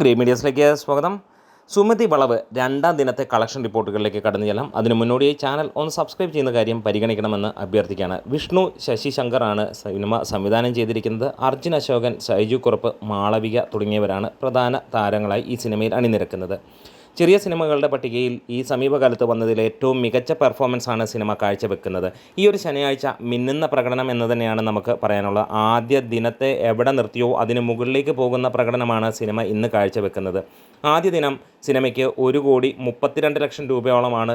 Green മീഡിയസിലേക്ക് സ്വാഗതം. സുമതി വളവ് രണ്ടാം ദിനത്തെ കളക്ഷൻ റിപ്പോർട്ടുകളിലേക്ക് കടന്നു ചെല്ലാം. അതിനു മുന്നോടിയായി ചാനൽ ഒന്ന് സബ്സ്ക്രൈബ് ചെയ്യുന്ന കാര്യം പരിഗണിക്കണമെന്ന് അഭ്യർത്ഥിക്കുകയാണ്. വിഷ്ണു ശശി ശങ്കറാണ് സിനിമ സംവിധാനം ചെയ്തിരിക്കുന്നത്. അർജുൻ അശോകൻ, സൈജു കുറുപ്പ്, മാളവിക തുടങ്ങിയവരാണ് പ്രധാന താരങ്ങളായി ഈ സിനിമയിൽ അണിനിരക്കുന്നത്. ചെറിയ സിനിമകളുടെ പട്ടികയിൽ ഈ സമീപകാലത്ത് വന്നതിൽ ഏറ്റവും മികച്ച പെർഫോമൻസാണ് സിനിമ കാഴ്ചവെക്കുന്നത്. ഈ ഒരു ശനിയാഴ്ച മിന്നുന്ന പ്രകടനം എന്ന് തന്നെയാണ് നമുക്ക് പറയാനുള്ളത്. ആദ്യ ദിനത്തെ എവിടെ നിർത്തിയോ അതിന് മുകളിലേക്ക് പോകുന്ന പ്രകടനമാണ് സിനിമ ഇന്ന് കാഴ്ചവെക്കുന്നത്. ആദ്യ ദിനം സിനിമയ്ക്ക് 1,32,00,000 രൂപയോളമാണ്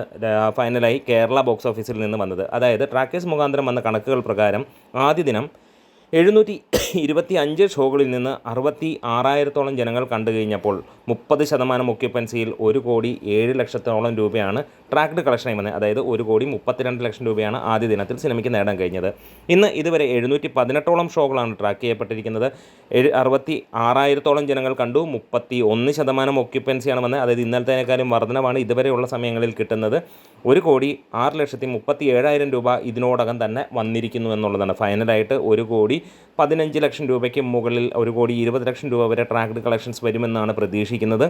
ഫൈനലായി കേരള ബോക്സ് ഓഫീസിൽ നിന്ന് വന്നത്. അതായത് ട്രാക്കേഴ്സ് മുഖാന്തരം വന്ന കണക്കുകൾ പ്രകാരം ആദ്യ ദിനം 725 ഷോകളിൽ നിന്ന് 66,000-ഓളം ജനങ്ങൾ കണ്ടു കഴിഞ്ഞപ്പോൾ 30% ഒക്യുപ്പൻസിയിൽ 1,07,00,000 രൂപയാണ് ട്രാക്ക്ഡ് കളക്ഷനായി വന്നത്. അതായത് 1,32,00,000 രൂപയാണ് ആദ്യ ദിനത്തിൽ സിനിമയ്ക്ക് നേടാൻ കഴിഞ്ഞത്. ഇന്ന് ഇതുവരെ 718ഓളം ഷോകളാണ് ട്രാക്ക് ചെയ്യപ്പെട്ടിരിക്കുന്നത്. 66,000-ഓളം ജനങ്ങൾ കണ്ടു, 31% ഒക്യുപ്പൻസിയാണ് വന്നത്. അതായത് ഇന്നലത്തേക്കാളും വർധനമാണ് ഇതുവരെയുള്ള സമയങ്ങളിൽ കിട്ടുന്നത്. 1,06,37,000 രൂപ ഇതിനോടകം തന്നെ വന്നിരിക്കുന്നു എന്നുള്ളതാണ്. ഫൈനലായിട്ട് 1,15,00,000 രൂപയ്ക്ക് മുകളിൽ 1,20,00,000 രൂപ വരെ ട്രാക്ക്ഡ് കളക്ഷൻസ് വരുമെന്നാണ് പ്രതീക്ഷിക്കുന്നത്.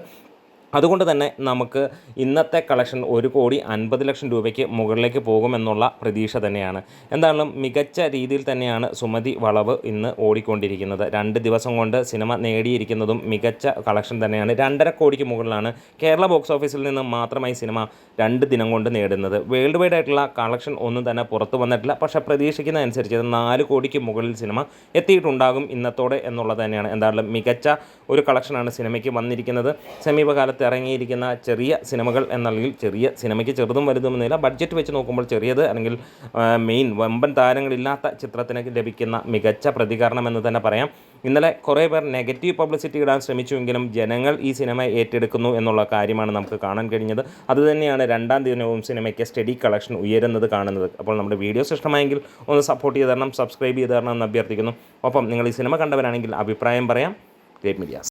അതുകൊണ്ട് തന്നെ നമുക്ക് ഇന്നത്തെ കളക്ഷൻ 1,50,00,000 രൂപയ്ക്ക് മുകളിലേക്ക് പോകുമെന്നുള്ള പ്രതീക്ഷ തന്നെയാണ്. എന്തായാലും മികച്ച രീതിയിൽ തന്നെയാണ് സുമതി വളവ് ഇന്ന് ഓടിക്കൊണ്ടിരിക്കുന്നത്. 2 ദിവസം കൊണ്ട് സിനിമ നേടിയിരിക്കുന്നതും മികച്ച കളക്ഷൻ തന്നെയാണ്. 2.5 കോടിക്ക് മുകളിലാണ് കേരള ബോക്സ് ഓഫീസിൽ നിന്ന് മാത്രമായി സിനിമ 2 ദിനം കൊണ്ട് നേടുന്നത്. വേൾഡ് വൈഡ് ആയിട്ടുള്ള കളക്ഷൻ ഒന്നും തന്നെ പുറത്തു വന്നിട്ടില്ല. പക്ഷേ പ്രതീക്ഷിക്കുന്നതനുസരിച്ച് 4 കോടിക്ക് മുകളിൽ സിനിമ എത്തിയിട്ടുണ്ടാകും ഇന്നത്തോടെ എന്നുള്ളത് തന്നെയാണ്. എന്തായാലും മികച്ച ഒരു കളക്ഷനാണ് സിനിമയ്ക്ക് വന്നിരിക്കുന്നത്. സമീപകാലത്ത് ഇറങ്ങിയിരിക്കുന്ന ചെറിയ സിനിമകൾ എന്നല്ലെങ്കിൽ ചെറിയ സിനിമയ്ക്ക് ചെറുതും വലുതും എന്നില്ല, ബഡ്ജറ്റ് വെച്ച് നോക്കുമ്പോൾ ചെറിയത് അല്ലെങ്കിൽ മെയിൻ വമ്പൻ താരങ്ങളില്ലാത്ത ചിത്രത്തിന് ലഭിക്കുന്ന മികച്ച പ്രതികരണം എന്ന് തന്നെ പറയാം. ഇന്നലെ കുറേ പേർ നെഗറ്റീവ് പബ്ലിസിറ്റി ഇടാൻ ശ്രമിച്ചുവെങ്കിലും ജനങ്ങൾ ഈ സിനിമ ഏറ്റെടുക്കുന്നു എന്നുള്ള കാര്യമാണ് നമുക്ക് കാണാൻ കഴിഞ്ഞത്. അതുതന്നെയാണ് രണ്ടാം ദിനവും സിനിമയ്ക്ക് സ്റ്റഡി കളക്ഷൻ ഉയരുന്നത് കാണുന്നത്. അപ്പോൾ നമ്മുടെ വീഡിയോസ് ഇഷ്ടമായെങ്കിൽ ഒന്ന് സപ്പോർട്ട് ചെയ്ത് തരണം, സബ്സ്ക്രൈബ് ചെയ്ത് തരണം എന്ന് അഭ്യർത്ഥിക്കുന്നു. ഒപ്പം നിങ്ങൾ ഈ സിനിമ കണ്ടവരാണെങ്കിൽ അഭിപ്രായം പറയാം. Great medias.